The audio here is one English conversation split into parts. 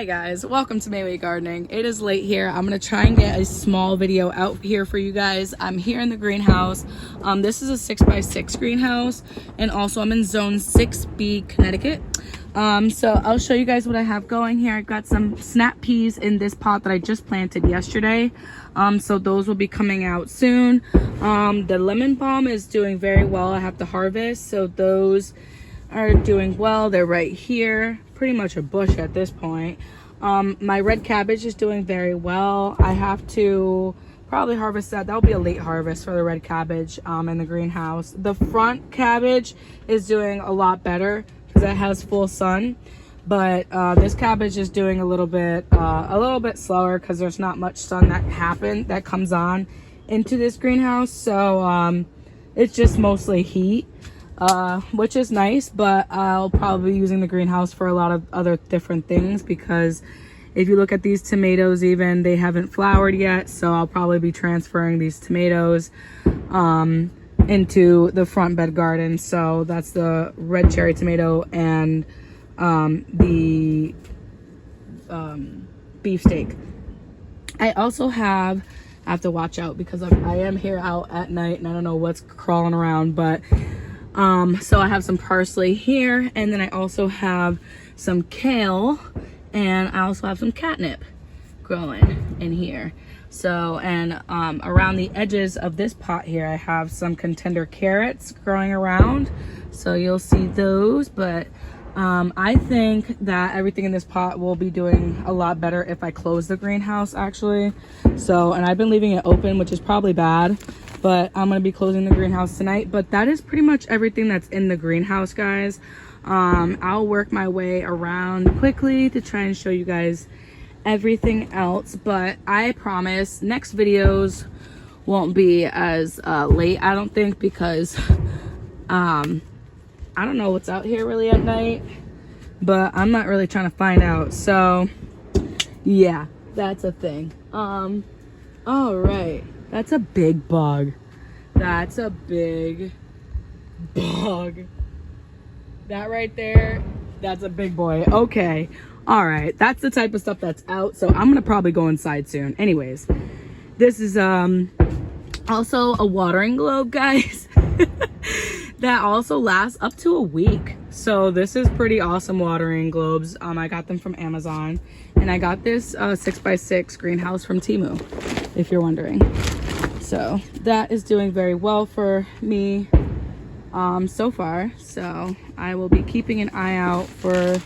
Hi guys, welcome to Mayway Gardening. It is late here. I'm gonna try and get a small video out here for you guys. I'm here in the greenhouse. This is a 6x6 greenhouse, and also I'm in zone 6B, Connecticut. So I'll show you guys what I have going here. I've got some snap peas in this pot that I just planted yesterday. So those will be coming out soon. The lemon balm is doing very well. I have to harvest, so those are doing well. They're right here, pretty much a bush at this point. My red cabbage is doing very well. I have to probably harvest that. That'll be a late harvest for the red cabbage in the greenhouse. The front cabbage is doing a lot better because it has full sun, but this cabbage is doing a little bit slower because there's not much sun that comes on into this greenhouse. So it's just mostly heat, which is nice, but I'll probably be using the greenhouse for a lot of other different things, because if you look at these tomatoes, even they haven't flowered yet, so I'll probably be transferring these tomatoes into the front bed garden. So that's the red cherry tomato and the beefsteak. I also have to watch out because I am here out at night and I don't know what's crawling around, but so I have some parsley here, and then I also have some kale, and I also have some catnip growing in here. So, and around the edges of this pot here, I have some contender carrots growing around, so you'll see those. But I think that everything in this pot will be doing a lot better if I close the greenhouse, actually. So, and I've been leaving it open, which is probably bad, but I'm gonna be closing the greenhouse tonight. But that is pretty much everything that's in the greenhouse, guys. I'll work my way around quickly to try and show you guys everything else, but I promise next videos won't be as late, I don't think, because I don't know what's out here really at night, but I'm not really trying to find out. So yeah, that's a thing. All right, that's a big bug. That's a big bug. That right there, that's a big boy. Okay, all right, that's the type of stuff that's out, so I'm gonna probably go inside soon. Anyways, this is also a watering globe, guys. That also lasts up to a week. So this is pretty awesome watering globes. I got them from Amazon, and I got this 6x6 greenhouse from Temu, if you're wondering. So that is doing very well for me so far. So I will be keeping an eye out for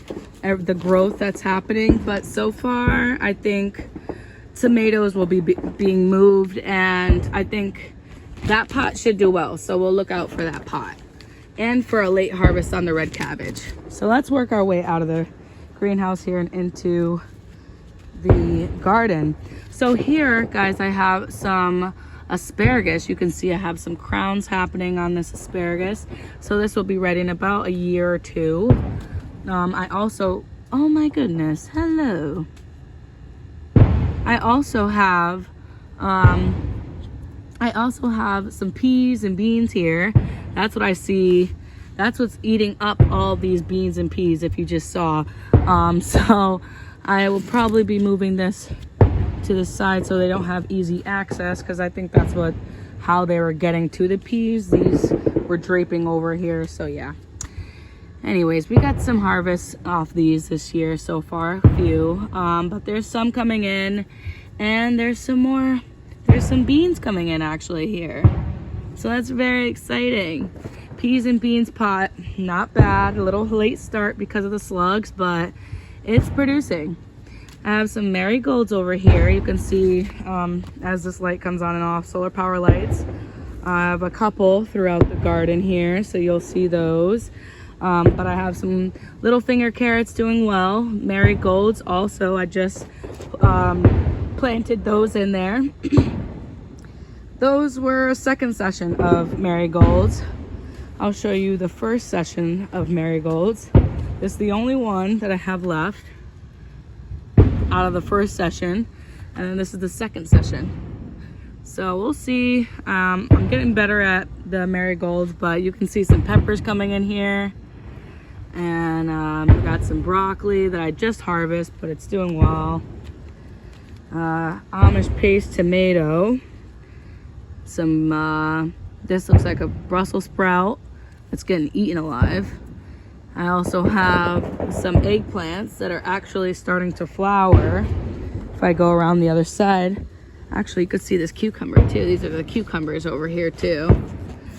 the growth that's happening. But so far, I think tomatoes will be being moved, and I think that pot should do well. So we'll look out for that pot and for a late harvest on the red cabbage. So let's work our way out of the greenhouse here and into the garden. So here, guys, I have some asparagus. You can see I have some crowns happening on this asparagus, so this will be ready in about a year or two. I also, oh my goodness, hello. I also have some peas and beans here. That's what I see. That's what's eating up all these beans and peas, if you just saw. So I will probably be moving this to the side so they don't have easy access, because I think that's how they were getting to the peas. These were draping over here, so yeah. Anyways, we got some harvests off these this year so far, a few, but there's some coming in, and there's some beans coming in actually here, so that's very exciting. Peas and beans pot, not bad. A little late start because of the slugs, but it's producing. I have some marigolds over here. You can see as this light comes on and off, solar power lights. I have a couple throughout the garden here, so you'll see those. But I have some little finger carrots doing well. Marigolds also, I just planted those in there. Those were a second session of marigolds. I'll show you the first session of marigolds. This is the only one that I have left out of the first session, and then this is the second session. So we'll see. I'm getting better at the marigolds, but you can see some peppers coming in here, And we got some broccoli that I just harvested, but it's doing well. Amish paste tomato. Some, this looks like a Brussels sprout that's getting eaten alive. I also have some eggplants that are actually starting to flower. If I go around the other side, actually you could see this cucumber too. These are the cucumbers over here too.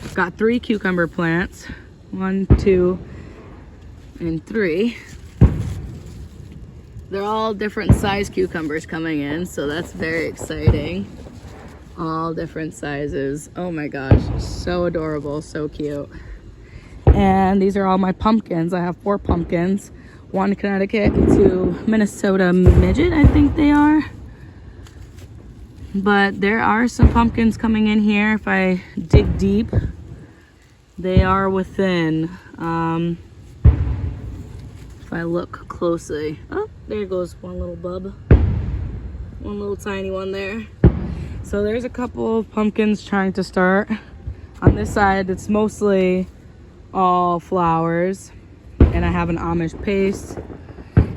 I've got 3 cucumber plants. 1, 2, and 3. They're all different size cucumbers coming in, so that's very exciting. All different sizes. Oh my gosh, so adorable, so cute. And these are all my pumpkins. I have 4 pumpkins. 1 Connecticut and 2 Minnesota midget, I think they are. But there are some pumpkins coming in here. If I dig deep, they are within. If I look closely. Oh, there goes one little bub. One little tiny one there. So there's a couple of pumpkins trying to start. On this side, it's mostly all flowers. And I have an Amish paste.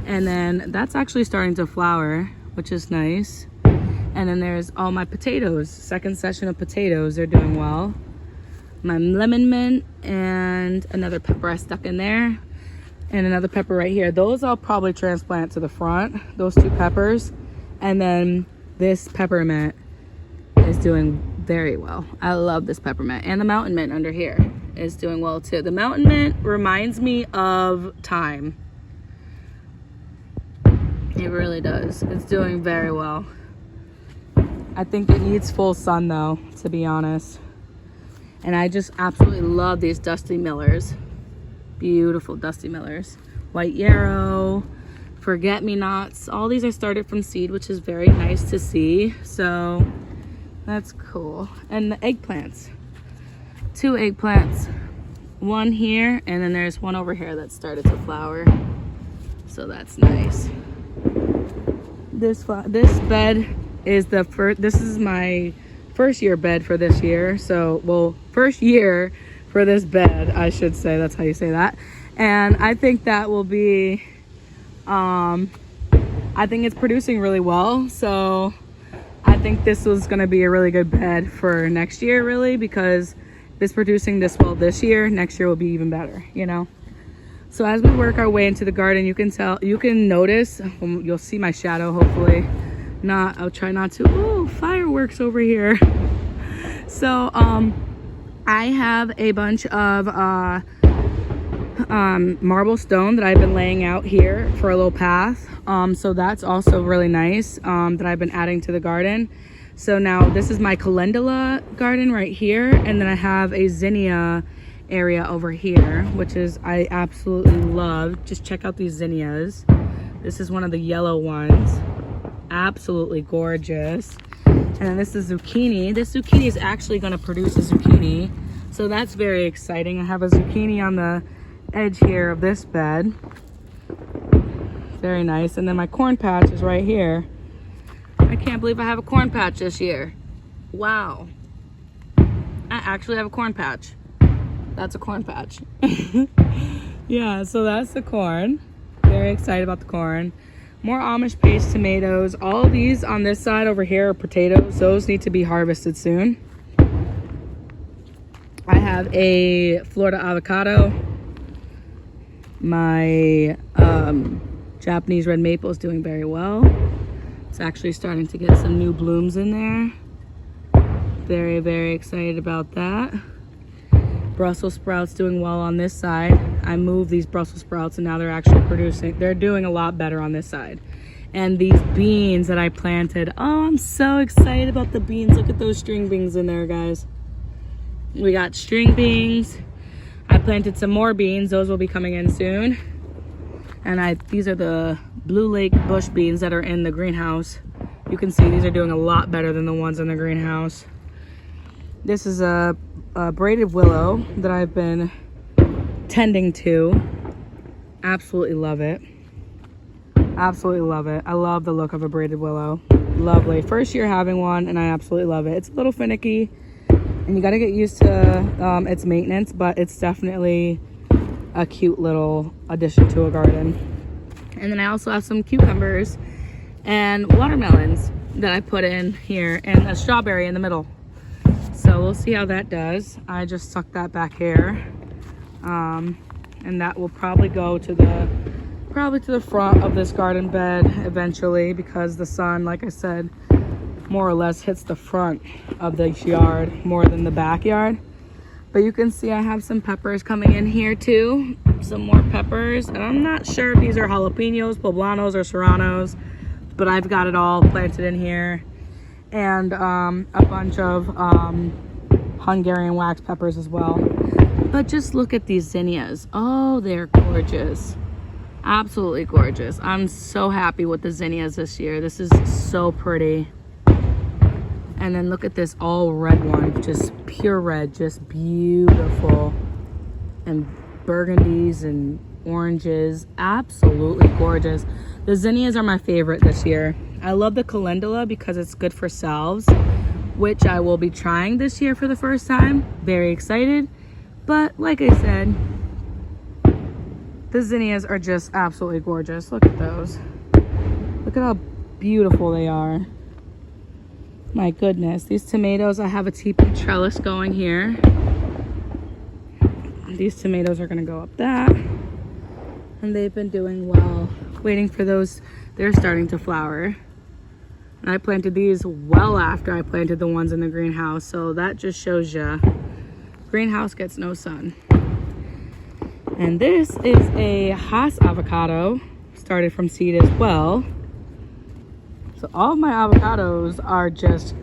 And then that's actually starting to flower, which is nice. And then there's all my potatoes. Second session of potatoes, they're doing well. My lemon mint and another pepper I stuck in there. And another pepper right here. Those I'll probably transplant to the front, those 2 peppers. And then this peppermint is doing very well. I love this peppermint. And the mountain mint under here is doing well too. The mountain mint reminds me of thyme. It really does. It's doing very well. I think it needs full sun though, to be honest. And I just absolutely love these Dusty Millers. Beautiful Dusty Millers. White yarrow, forget-me-nots. All these are started from seed, which is very nice to see. So that's cool. And the eggplants. 2 eggplants. 1 here, and then there's 1 over here that started to flower. So that's nice. This bed is the first. This is my first year bed for this year. So, well, first year for this bed, I should say. That's how you say that. And I think that will be, I think it's producing really well. So I think this was going to be a really good bed for next year, really, because if it's producing this well this year, next year will be even better, you know? So as we work our way into the garden, you can notice, you'll see my shadow, hopefully. I'll try not to. Oh, fireworks over here. So, I have a bunch of marble stone that I've been laying out here for a little path. So that's also really nice, that I've been adding to the garden. So now this is my calendula garden right here. And then I have a zinnia area over here, which is, I absolutely love. Just check out these zinnias. This is one of the yellow ones. Absolutely gorgeous. And then this is zucchini. This zucchini is actually going to produce a zucchini. So that's very exciting. I have a zucchini on the edge here of this bed. Very nice. And then my corn patch is right here. I can't believe I have a corn patch this year. Wow. I actually have a corn patch. That's a corn patch. Yeah, so that's the corn. Very excited about the corn. More Amish paste tomatoes. All of these on this side over here are potatoes. Those need to be harvested soon. I have a Florida avocado. My Japanese red maple is doing very well. It's actually starting to get some new blooms in there. Very, very excited about that. Brussels sprouts doing well on this side. I moved these Brussels sprouts and now they're actually producing. They're doing a lot better on this side. And these beans that I planted. Oh, I'm so excited about the beans. Look at those string beans in there, guys. We got string beans. I planted some more beans. Those will be coming in soon. And these are the Blue Lake bush beans that are in the greenhouse. You can see these are doing a lot better than the ones in the greenhouse. This is a braided willow that I've been tending to. Absolutely love it. Absolutely love it. I love the look of a braided willow. Lovely. First year having one and I absolutely love it. It's a little finicky and you got to get used to its maintenance, but it's definitely a cute little addition to a garden. And then I also have some cucumbers and watermelons that I put in here, and a strawberry in the middle. So we'll see how that does. I just stuck that back here, and that will probably go to the front of this garden bed eventually, because the sun, like I said, more or less hits the front of this yard more than the backyard. But you can see I have some peppers coming in here too, some more peppers, and I'm not sure if these are jalapenos, poblanos, or serranos, but I've got it all planted in here. And a bunch of Hungarian wax peppers as well. But just look at these zinnias. Oh, they're gorgeous. Absolutely gorgeous. I'm so happy with the zinnias this year. This is so pretty. And then look at this all red one, just pure red, just beautiful. And burgundies and oranges, absolutely gorgeous. The zinnias are my favorite this year. I love the calendula because it's good for salves, which I will be trying this year for the first time. Very excited. But like I said, the zinnias are just absolutely gorgeous. Look at those. Look at how beautiful they are. My goodness. These tomatoes, I have a teepee trellis going here. These tomatoes are going to go up that. And they've been doing well. Waiting for those. They're starting to flower. And I planted these well after I planted the ones in the greenhouse. So that just shows you, greenhouse gets no sun. And this is a Hass avocado. Started from seed as well. So all of my avocados are just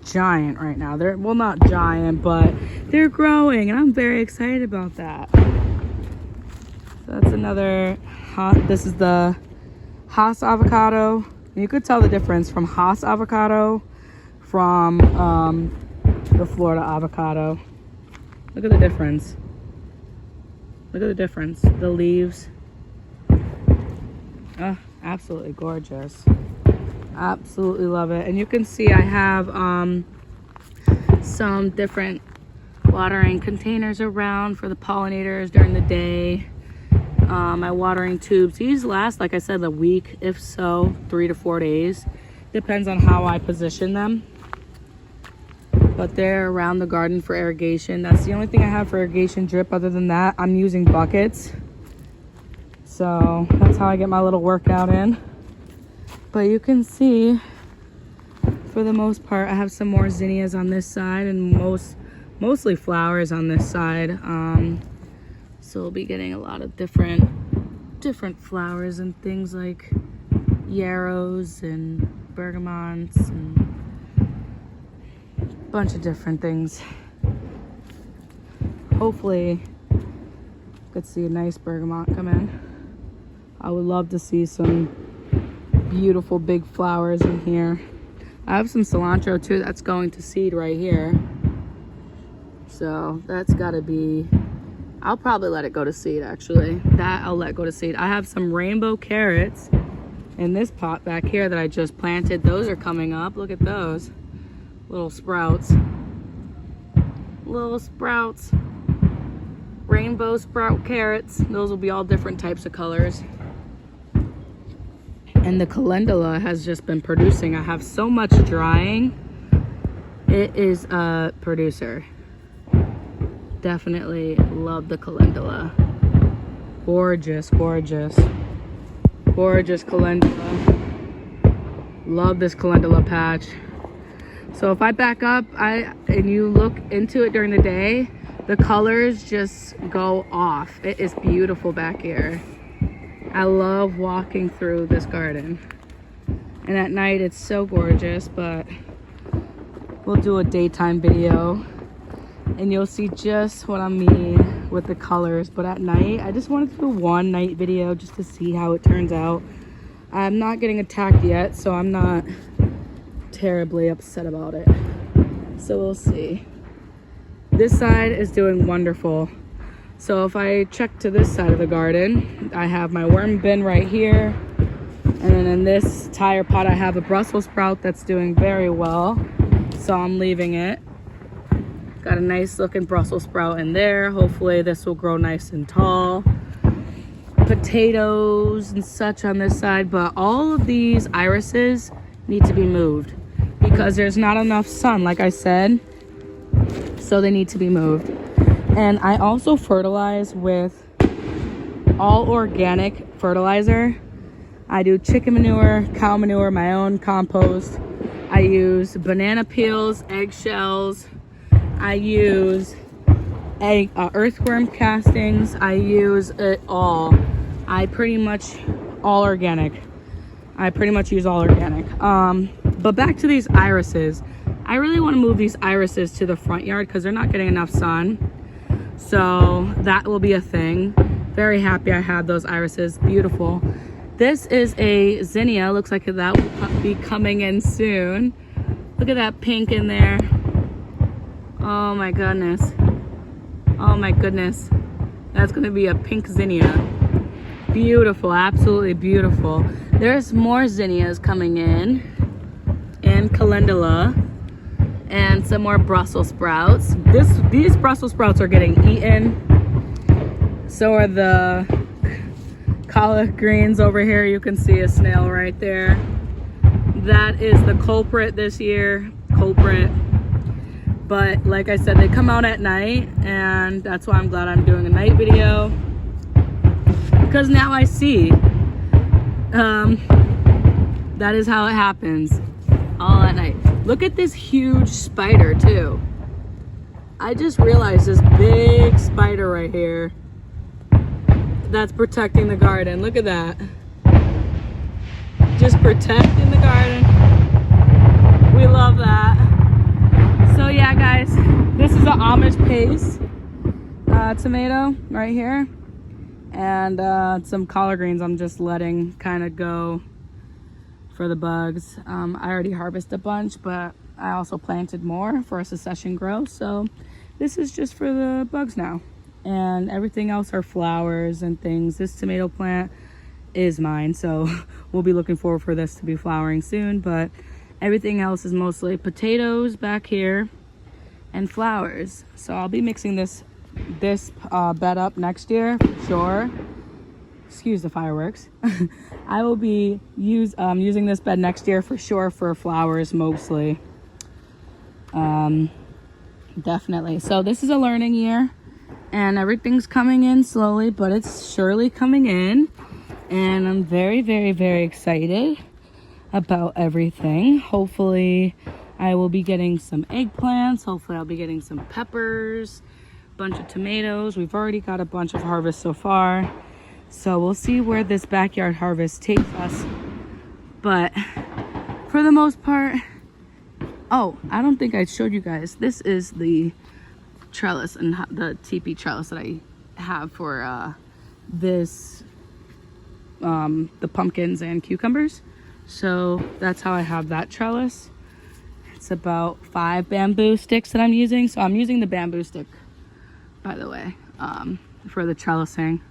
giant right now. They're, well, not giant, but they're growing, and I'm very excited about that. So that's another, this is the Hass avocado. You could tell the difference from Hass avocado from the Florida avocado. Look at the difference. Look at the difference. The leaves. Oh, absolutely gorgeous. Absolutely love it. And you can see I have some different watering containers around for the pollinators during the day. My watering tubes, these last, like I said, a week, if so 3 to 4 days, depends on how I position them. But they're around the garden for irrigation. That's the only thing I have for irrigation drip. Other than that, I'm using buckets. So that's how I get my little workout in. But you can see, for the most part, I have some more zinnias on this side and mostly flowers on this side. So we'll be getting a lot of different flowers and things like yarrows and bergamots and a bunch of different things. Hopefully, you could see a nice bergamot come in. I would love to see some beautiful big flowers in here. I have some cilantro too that's going to seed right here. So that's gotta be, I'll probably let it go to seed actually. That I'll let go to seed. I have some rainbow carrots in this pot back here that I just planted. Those are coming up. Look at those. Little sprouts. Little sprouts. Rainbow sprout carrots. Those will be all different types of colors. And the calendula has just been producing. I have so much drying. It is a producer. Definitely love the calendula. Gorgeous, gorgeous. Gorgeous calendula. Love this calendula patch. So if I back up and you look into it during the day, the colors just go off. It is beautiful back here. I love walking through this garden. And at night it's so gorgeous, but we'll do a daytime video and you'll see just what I mean with the colors. But at night, I just wanted to do one night video just to see how it turns out. I'm not getting attacked yet, so I'm not terribly upset about it. So we'll see. This side is doing wonderful. So if I check to this side of the garden, I have my worm bin right here. And then in this tire pot, I have a Brussels sprout that's doing very well. So I'm leaving it. Got a nice looking Brussels sprout in there. Hopefully this will grow nice and tall. Potatoes and such on this side, but all of these irises need to be moved because there's not enough sun, like I said, so they need to be moved. And I also fertilize with all organic fertilizer. I do chicken manure, cow manure, my own compost. I use banana peels, eggshells. I use earthworm castings. I use it all. I pretty much all organic. I pretty much use all organic. But back to these irises. I really want to move these irises to the front yard because they're not getting enough sun. So that will be a thing. Very happy I have those irises. Beautiful. This is a zinnia. Looks like that will be coming in soon. Look at that pink in there. Oh my goodness. Oh my goodness. That's going to be a pink zinnia. Beautiful. Absolutely beautiful. There's more zinnias coming in. And calendula. And some more Brussels sprouts. These Brussels sprouts are getting eaten. So are the collard greens over here. You can see a snail right there. That is the culprit this year. Culprit. But like I said, they come out at night, and that's why I'm glad I'm doing a night video. Because now I see. That is how it happens. All at night. Look at this huge spider too. I just realized this big spider right here that's protecting the garden. Look at that. Just protecting the garden. We love that. So yeah, guys, this is an Amish paste tomato right here, and some collard greens I'm just letting kind of go for the bugs. I already harvested a bunch, but I also planted more for a succession grow, so this is just for the bugs now. And everything else are flowers and things. This tomato plant is mine, so we'll be looking forward for this to be flowering soon, but everything else is mostly potatoes back here and flowers. So I'll be mixing this bed up next year, sure. Excuse the fireworks. I will be using this bed next year for sure for flowers mostly. Definitely. So this is a learning year, and everything's coming in slowly, but it's surely coming in. And I'm very, very, very excited about everything. Hopefully I will be getting some eggplants. Hopefully I'll be getting some peppers, a bunch of tomatoes. We've already got a bunch of harvest so far. So we'll see where this backyard harvest takes us. But for the most part, oh, I don't think I showed you guys. This is the trellis and the teepee trellis that I have for this, the pumpkins and cucumbers. So that's how I have that trellis. It's about 5 bamboo sticks that I'm using. So I'm using the bamboo stick, by the way, for the trellising.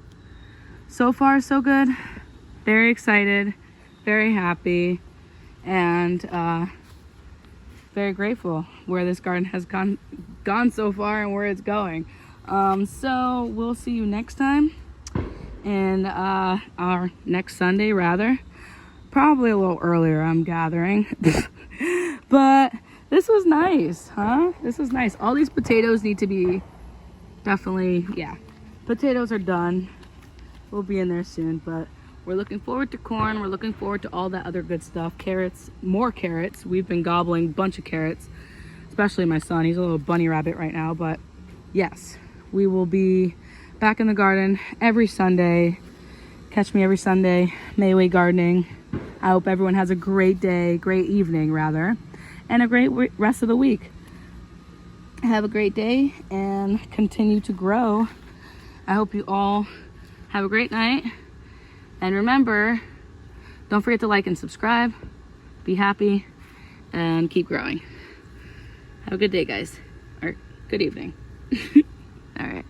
So far, so good. Very excited, very happy, and very grateful where this garden has gone so far and where it's going. So we'll see you next time, and our next Sunday rather. Probably a little earlier, I'm gathering. But this was nice, huh? This was nice. All these potatoes need to be definitely, yeah. Potatoes are done. We'll be in there soon, but we're looking forward to corn. We're looking forward to all that other good stuff. Carrots, more carrots. We've been gobbling a bunch of carrots, especially my son. He's a little bunny rabbit right now, but yes, we will be back in the garden every Sunday. Catch me every Sunday, Mayway Gardening. I hope everyone has a great day, great evening rather, and a great rest of the week. Have a great day and continue to grow. I hope you all have a great night. And remember, don't forget to like and subscribe. Be happy and keep growing. Have a good day, guys. Or good evening. All right.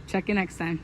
Check you next time.